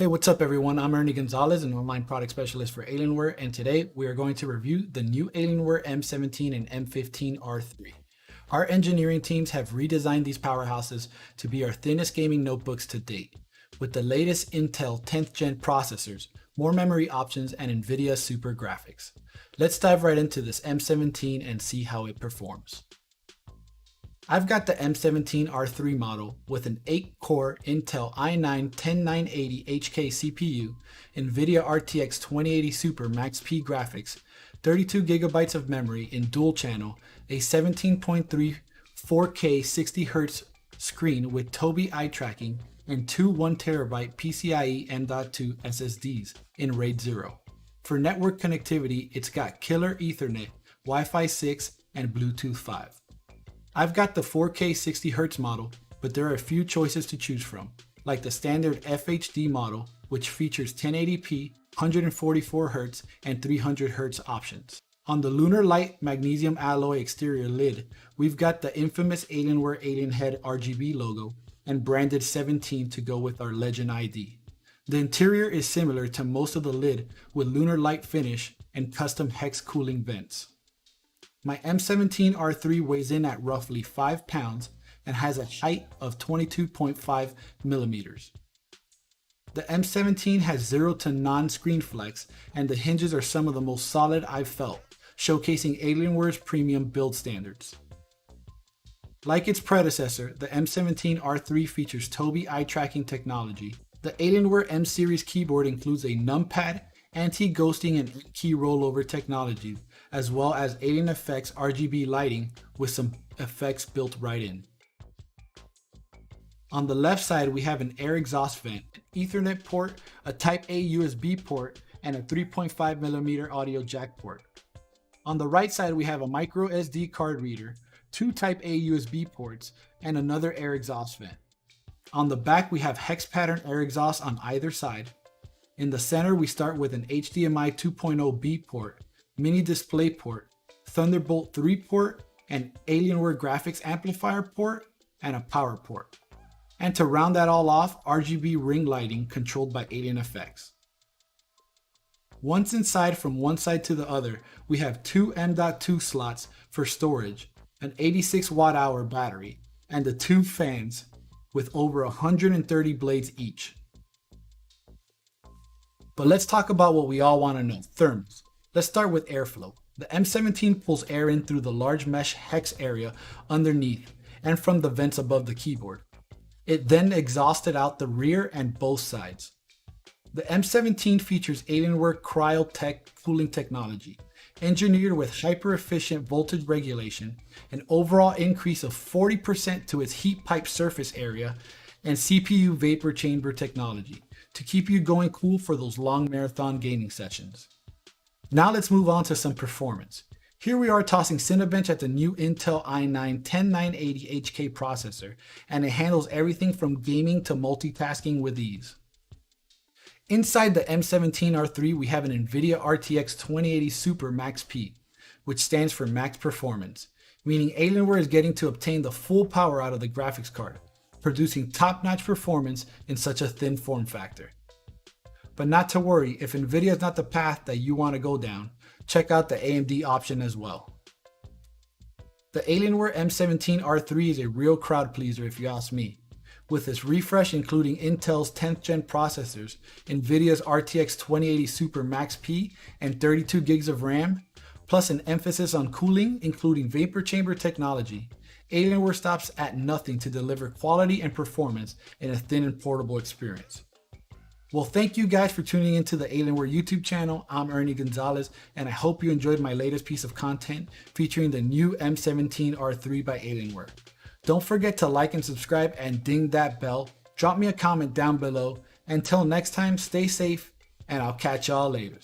Hey, what's up everyone? I'm Ernie Gonzalez, an online product specialist for Alienware, and today we are going to review the new Alienware m17 and m15 R3. Our engineering teams have redesigned these powerhouses to be our thinnest gaming notebooks to date, with the latest Intel 10th gen processors, more memory options, and NVIDIA super graphics. Let's dive right into this m17 and see how it performs. I've got the m17 R3 model with an 8-core Intel i9-10980 HK CPU, NVIDIA RTX 2080 Super Max-P graphics, 32GB of memory in dual channel, a 17.3 4K 60Hz screen with Tobii eye tracking, and two 1TB PCIe M.2 SSDs in RAID 0. For network connectivity, it's got killer Ethernet, Wi-Fi 6, and Bluetooth 5. I've got the 4K 60Hz model, but there are a few choices to choose from, like the standard FHD model, which features 1080p, 144Hz, and 300Hz options. On the Lunar Light magnesium alloy exterior lid, we've got the infamous Alienware alien head RGB logo and branded 17 to go with our Legend ID. The interior is similar to most of the lid with Lunar Light finish and custom hex cooling vents. My m17 R3 weighs in at roughly 5 pounds and has a height of 22.5 millimeters. The m17 has 0 to non-screen flex, and the hinges are some of the most solid I've felt, showcasing Alienware's premium build standards. Like its predecessor, the m17 R3 features Tobii eye tracking technology. The Alienware M series keyboard includes a numpad, anti-ghosting, and key rollover technology, as well as Alien Effects RGB lighting with some effects built right in. On the left side, we have an air exhaust vent, an Ethernet port, a Type A USB port, and a 3.5mm audio jack port. On the right side, we have a micro SD card reader, two Type A USB ports, and another air exhaust vent. On the back, we have hex pattern air exhaust on either side. In the center, we start with an HDMI 2.0B port, mini display port, Thunderbolt 3 port, an Alienware graphics amplifier port, and a power port. And to round that all off, RGB ring lighting controlled by Alien Effects. Once inside, from one side to the other, we have two M.2 slots for storage, an 86 watt-hour battery, and the two fans with over 130 blades each. But let's talk about what we all want to know, thermals. Let's start with airflow. The m17 pulls air in through the large mesh hex area underneath and from the vents above the keyboard. It then exhausted out the rear and both sides. The m17 features Alienware Cryotech cooling technology, engineered with hyper-efficient voltage regulation, an overall increase of 40% to its heat pipe surface area, and CPU vapor chamber technology to keep you going cool for those long marathon gaming sessions. Now let's move on to some performance. Here we are tossing Cinebench at the new Intel i9-10980 HK processor, and it handles everything from gaming to multitasking with ease. Inside the m17 R3, we have an NVIDIA RTX 2080 Super Max-P, which stands for Max Performance, meaning Alienware is getting to obtain the full power out of the graphics card, producing top-notch performance in such a thin form factor. But not to worry, if NVIDIA is not the path that you want to go down, check out the AMD option as well. The Alienware m17 R3 is a real crowd pleaser if you ask me. With its refresh including Intel's 10th gen processors, NVIDIA's RTX 2080 Super Max-P, and 32GB of RAM, plus an emphasis on cooling including vapor chamber technology, Alienware stops at nothing to deliver quality and performance in a thin and portable experience. Well, thank you guys for tuning into the Alienware YouTube channel. I'm Ernie Gonzalez, and I hope you enjoyed my latest piece of content featuring the new m17 R3 by Alienware. Don't forget to like and subscribe and ding that bell. Drop me a comment down below. Until next time, stay safe, and I'll catch y'all later.